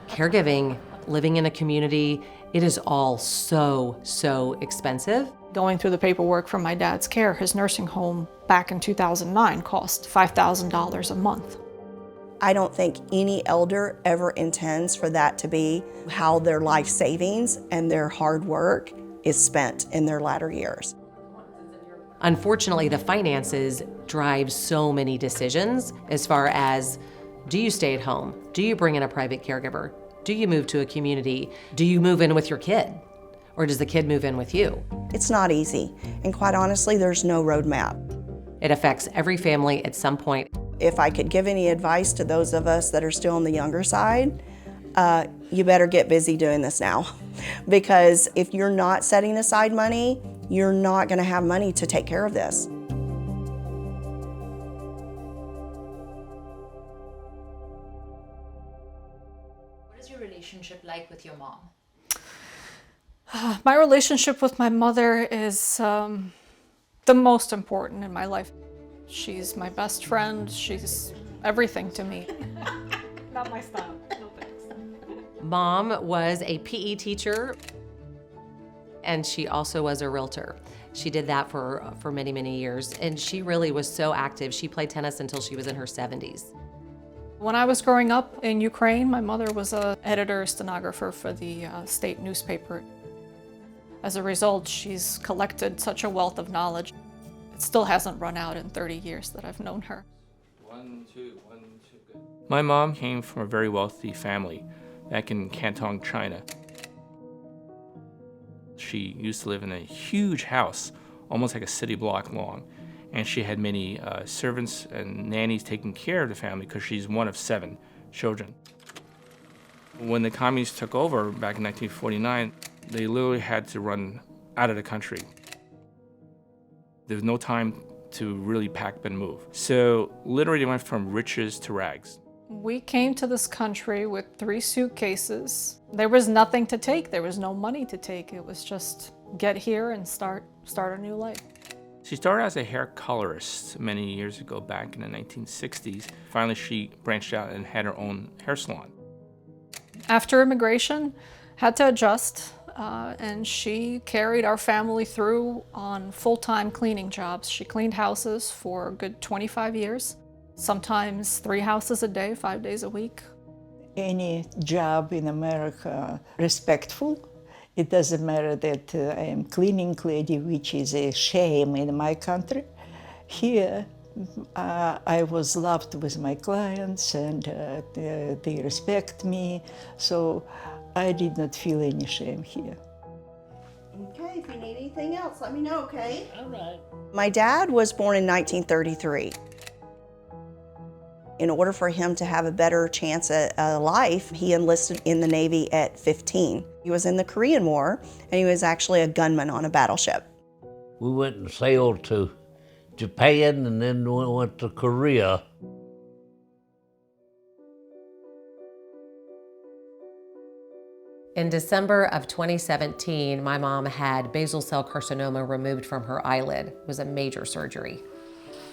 Caregiving, living in a community, it is all so expensive. Going through the paperwork for my dad's care, his nursing home back in 2009 cost $5,000 a month. I don't think any elder ever intends for that to be how their life savings and their hard work is spent in their latter years. Unfortunately, the finances drive so many decisions as far as, do you stay at home? Do you bring in a private caregiver? Do you move to a community? Do you move in with your kid? Or does the kid move in with you? It's not easy, and quite honestly, there's no roadmap. It affects every family at some point. If I could give any advice to those of us that are still on the younger side, you better get busy doing this now. Because if you're not setting aside money, you're not gonna have money to take care of this. What is your relationship like with your mom? My relationship with my mother is the most important in my life. She's my best friend. She's everything to me. Not my style. No thanks. Mom was a PE teacher, and she also was a realtor. She did that for many years, and she really was so active. She played tennis until she was in her 70s. When I was growing up in Ukraine, my mother was an editor, stenographer for the state newspaper. As a result, she's collected such a wealth of knowledge. It still hasn't run out in 30 years that I've known her. 1, 2, 1, 2, good. My mom came from a very wealthy family back in Canton, China. She used to live in a huge house, almost like a city block long. And she had many servants and nannies taking care of the family because she's one of 7 children. When the communists took over back in 1949, they literally had to run out of the country. There was no time to really pack up and move. So literally they went from riches to rags. We came to this country with 3 suitcases. There was nothing to take. There was no money to take. It was just get here and start a new life. She started as a hair colorist many years ago, back in the 1960s. Finally, she branched out and had her own hair salon. After immigration, had to adjust, and she carried our family through on full-time cleaning jobs. She cleaned houses for a good 25 years, sometimes 3 houses a day, 5 days a week. Any job in America respectful. It doesn't matter that I am cleaning lady, which is a shame in my country. Here, I was loved with my clients, and they respect me, so I did not feel any shame here. Okay, if you need anything else, let me know, okay? All right. My dad was born in 1933. In order for him to have a better chance at life, he enlisted in the Navy at 15. He was in the Korean War, and he was actually a gunman on a battleship. We went and sailed to Japan, and then we went to Korea. In December of 2017, my mom had basal cell carcinoma removed from her eyelid. It was a major surgery.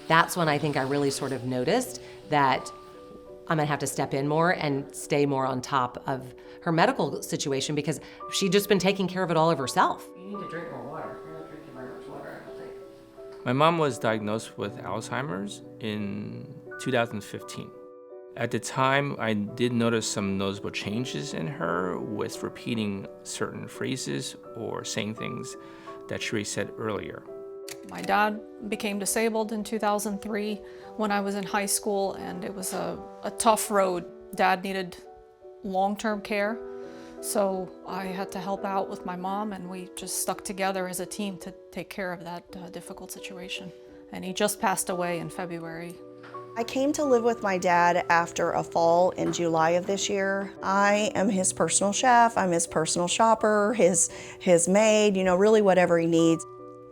That's when I think I really sort of noticed that I'm gonna have to step in more and stay more on top of her medical situation, because she'd just been taking care of it all of herself. You need to drink more water. You're not drinking very much water, I don't think. My mom was diagnosed with Alzheimer's in 2015. At the time, I did notice some noticeable changes in her with repeating certain phrases or saying things that she said earlier. My dad became disabled in 2003 when I was in high school, and it was a tough road. Dad needed long-term care, so I had to help out with my mom, and we just stuck together as a team to take care of that difficult situation. And he just passed away in February. I came to live with my dad after a fall in July of this year. I am his personal chef, I'm his personal shopper, his maid, really whatever he needs.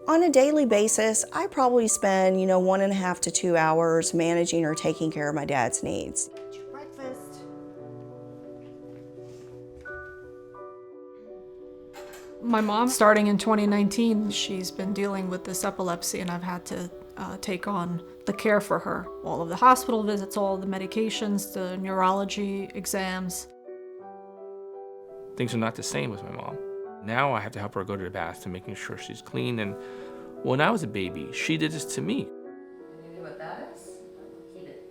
On a daily basis, I probably spend, 1.5 to 2 hours managing or taking care of my dad's needs. Breakfast. My mom, starting in 2019, she's been dealing with this epilepsy, and I've had to take on the care for her. All of the hospital visits, all of the medications, the neurology exams. Things are not the same with my mom. Now I have to help her go to the bath and making sure she's clean. And when I was a baby, she did this to me. You know what that is? Keep it.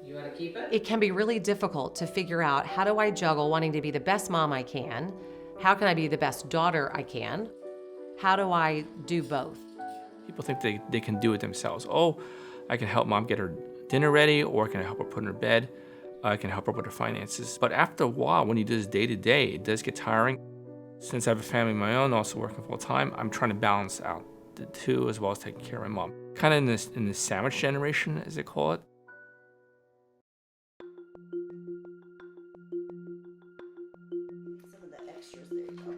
You want to keep it? It can be really difficult to figure out, how do I juggle wanting to be the best mom I can? How can I be the best daughter I can? How do I do both? People think they can do it themselves. Oh, I can help mom get her dinner ready, or I can help her put in her bed. I can help her with her finances. But after a while, when you do this day to day, it does get tiring. Since I have a family of my own, also working full time, I'm trying to balance out the two as well as taking care of my mom. Kind of in this sandwich generation, as they call it.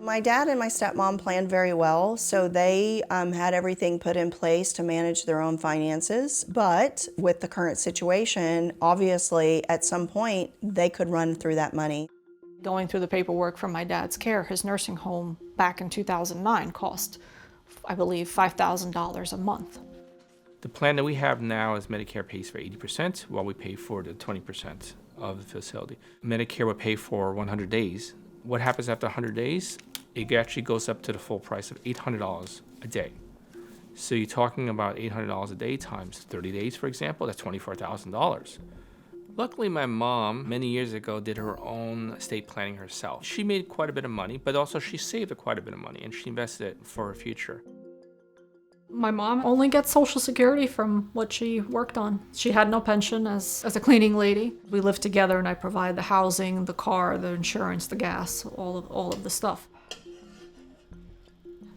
My dad and my stepmom planned very well, so they had everything put in place to manage their own finances. But with the current situation, obviously, at some point, they could run through that money. Going through the paperwork from my dad's care, his nursing home back in 2009 cost, I believe, $5,000 a month. The plan that we have now is Medicare pays for 80%, while we pay for the 20% of the facility. Medicare will pay for 100 days. What happens after 100 days? It actually goes up to the full price of $800 a day. So you're talking about $800 a day times 30 days, for example, that's $24,000. Luckily, my mom, many years ago, did her own estate planning herself. She made quite a bit of money, but also she saved quite a bit of money, and she invested it for her future. My mom only gets Social Security from what she worked on. She had no pension as a cleaning lady. We live together and I provide the housing, the car, the insurance, the gas, all of the stuff.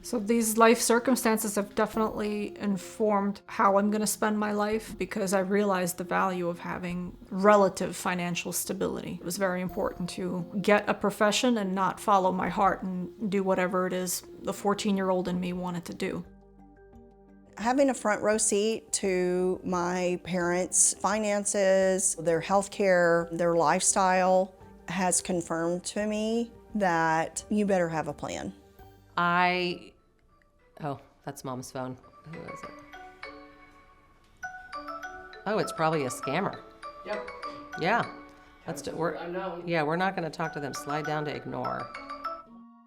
So these life circumstances have definitely informed how I'm going to spend my life, because I realized the value of having relative financial stability. It was very important to get a profession and not follow my heart and do whatever it is the 14-year-old in me wanted to do. Having a front row seat to my parents' finances, their health care, their lifestyle has confirmed to me that you better have a plan. Oh, that's mom's phone. Who is it? Oh, it's probably a scammer. Yep. Yeah. We're not going to talk to them. Slide down to ignore.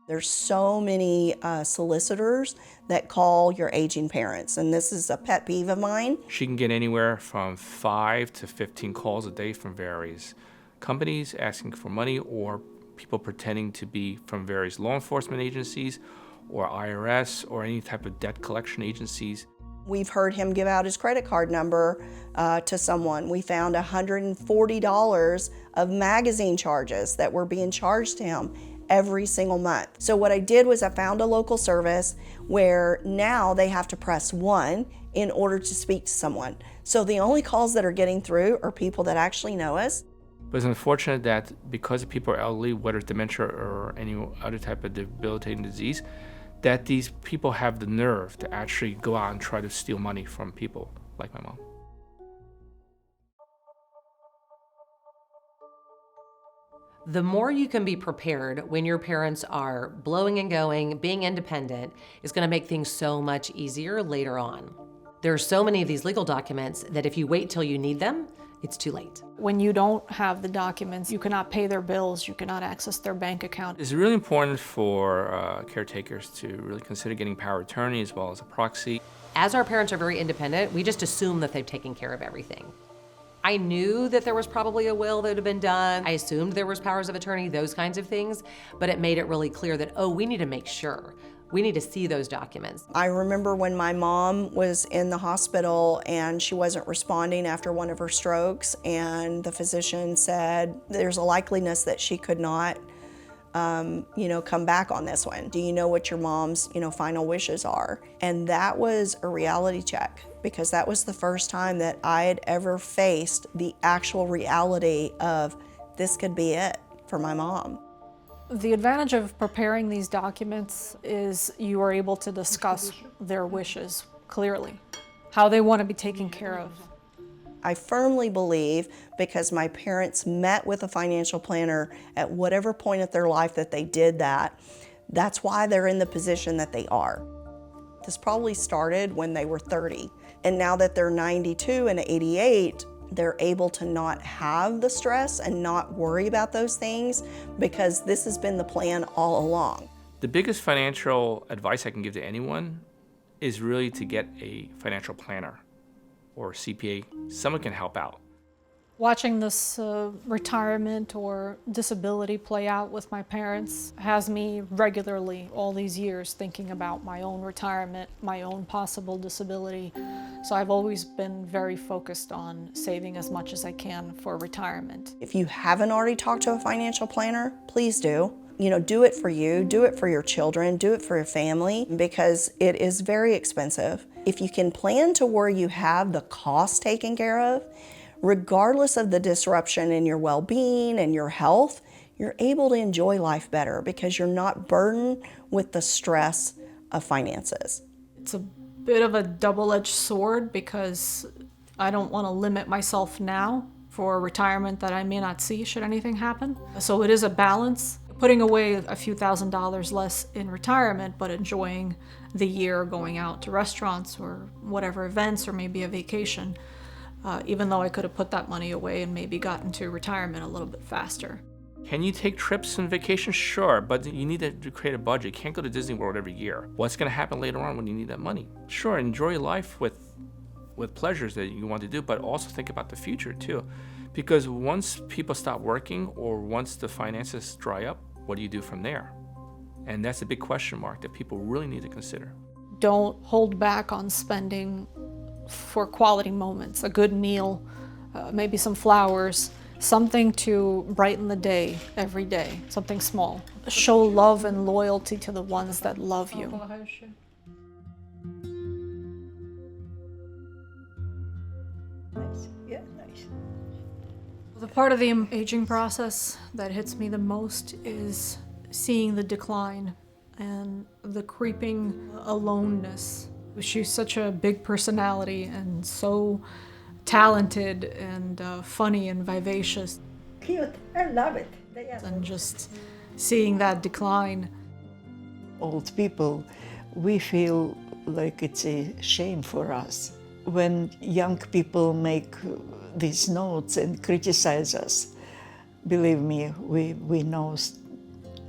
There's so many solicitors that call your aging parents, and this is a pet peeve of mine. She can get anywhere from 5 to 15 calls a day from various companies asking for money, or people pretending to be from various law enforcement agencies or IRS or any type of debt collection agencies. We've heard him give out his credit card number to someone. We found $140 of magazine charges that were being charged to him every single month. So what I did was I found a local service where now they have to press 1 in order to speak to someone. So the only calls that are getting through are people that actually know us. But it's unfortunate that because people are elderly, whether it's dementia or any other type of debilitating disease, that these people have the nerve to actually go out and try to steal money from people like my mom. The more you can be prepared when your parents are blowing and going, being independent, is going to make things so much easier later on. There are so many of these legal documents that if you wait till you need them, it's too late. When you don't have the documents, you cannot pay their bills, you cannot access their bank account. It's really important for caretakers to really consider getting power of attorney as well as a proxy. As our parents are very independent, we just assume that they've taken care of everything. I knew that there was probably a will that would have been done. I assumed there was powers of attorney, those kinds of things, but it made it really clear that, oh, we need to make sure. We need to see those documents. I remember when my mom was in the hospital and she wasn't responding after one of her strokes, and the physician said there's a likeliness that she could not come back on this one. Do you know what your mom's, final wishes are? And that was a reality check, because that was the first time that I had ever faced the actual reality of this could be it for my mom. The advantage of preparing these documents is you are able to discuss their wishes clearly, how they want to be taken care of. I firmly believe, because my parents met with a financial planner at whatever point of their life that they did that, that's why they're in the position that they are. This probably started when they were 30, and now that they're 92 and 88, They're able to not have the stress and not worry about those things because this has been the plan all along. The biggest financial advice I can give to anyone is really to get a financial planner or CPA. Someone can help out. Watching this retirement or disability play out with my parents has me regularly all these years thinking about my own retirement, my own possible disability. So I've always been very focused on saving as much as I can for retirement. If you haven't already talked to a financial planner, please do. You know, do it for you, do it for your children, do it for your family, because it is very expensive. If you can plan to where you have the cost taken care of, regardless of the disruption in your well-being and your health, you're able to enjoy life better because you're not burdened with the stress of finances. It's a bit of a double-edged sword because I don't want to limit myself now for retirement that I may not see should anything happen. So it is a balance. Putting away a few $1,000s less in retirement, but enjoying the year going out to restaurants or whatever events or maybe a vacation, even though I could have put that money away and maybe gotten to retirement a little bit faster. Can you take trips and vacations? Sure, but you need to create a budget. You can't go to Disney World every year. What's going to happen later on when you need that money? Sure, enjoy life with pleasures that you want to do, but also think about the future too. Because once people stop working or once the finances dry up, what do you do from there? And that's a big question mark that people really need to consider. Don't hold back on spending for quality moments, a good meal, maybe some flowers, something to brighten the day every day, something small. Show love and loyalty to the ones that love you. Nice. Yeah, nice. The part of the aging process that hits me the most is seeing the decline and the creeping aloneness. She's such a big personality and so talented and funny and vivacious. Cute. I love it. And just seeing that decline. Old people, we feel like it's a shame for us. When young people make these notes and criticize us, believe me, we know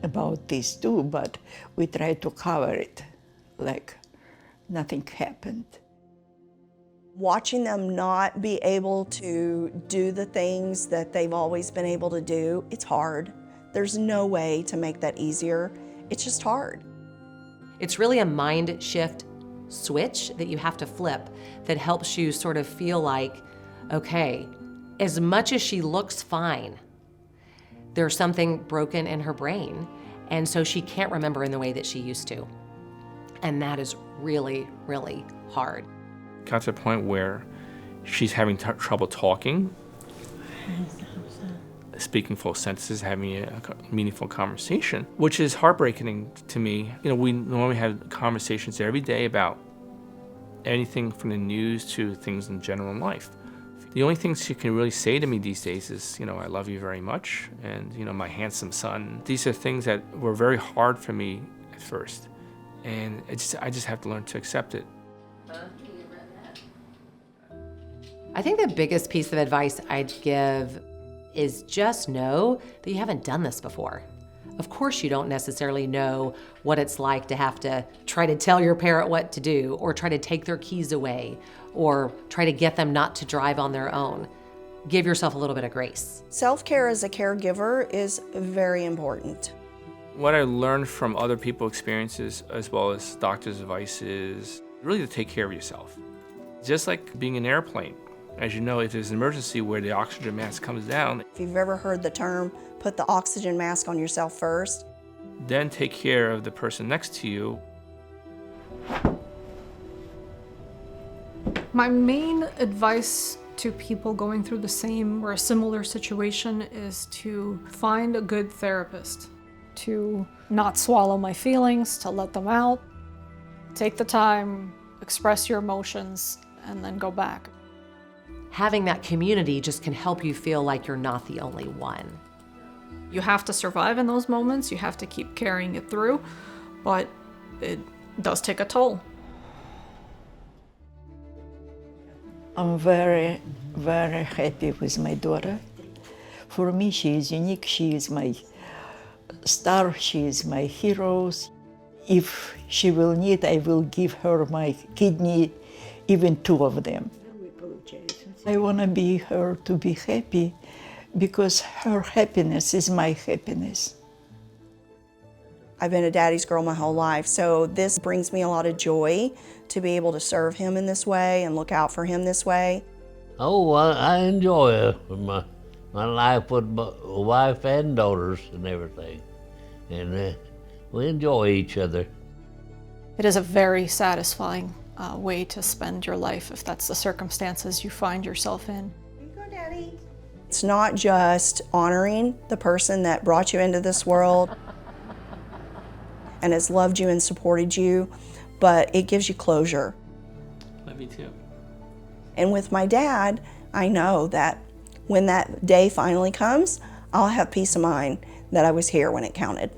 about this too, but we try to cover it like nothing happened. Watching them not be able to do the things that they've always been able to do, it's hard. There's no way to make that easier. It's just hard. It's really a mind shift switch that you have to flip that helps you sort of feel like, okay, as much as she looks fine, there's something broken in her brain, and so she can't remember in the way that she used to. And that is really, really hard. Got to the point where she's having trouble talking, speaking full sentences, having a meaningful conversation, which is heartbreaking to me. You know, we normally have conversations every day about anything from the news to things in general in life. The only things she can really say to me these days is, you know, I love you very much, and, you know, my handsome son. These are things that were very hard for me at first, and I just have to learn to accept it. I think the biggest piece of advice I'd give is just know that you haven't done this before. Of course you don't necessarily know what it's like to have to try to tell your parent what to do, or try to take their keys away, or try to get them not to drive on their own. Give yourself a little bit of grace. Self-care as a caregiver is very important. What I learned from other people's experiences as well as doctors' advice is really to take care of yourself. Just like being in an airplane. As you know, if there's an emergency where the oxygen mask comes down, If you've ever heard the term, put the oxygen mask on yourself first, then take care of the person next to you. My main advice to people going through the same or a similar situation is to find a good therapist, to not swallow my feelings, to let them out, take the time, express your emotions, and then go back. Having that community just can help you feel like you're not the only one. You have to survive in those moments, you have to keep carrying it through, but it does take a toll. I'm very, very happy with my daughter. For me, she is unique. She is my star. She is my hero. If she will need, I will give her my kidney, even 2 of them. I want to be her to be happy because her happiness is my happiness. I've been a daddy's girl my whole life, so this brings me a lot of joy to be able to serve him in this way and look out for him this way. Oh, I enjoy my life with my wife and daughters and everything. And we enjoy each other. It is a very satisfying way to spend your life if that's the circumstances you find yourself in. Here you go, Daddy. It's not just honoring the person that brought you into this world and has loved you and supported you, but it gives you closure. Love you too. And with my dad, I know that when that day finally comes, I'll have peace of mind that I was here when it counted.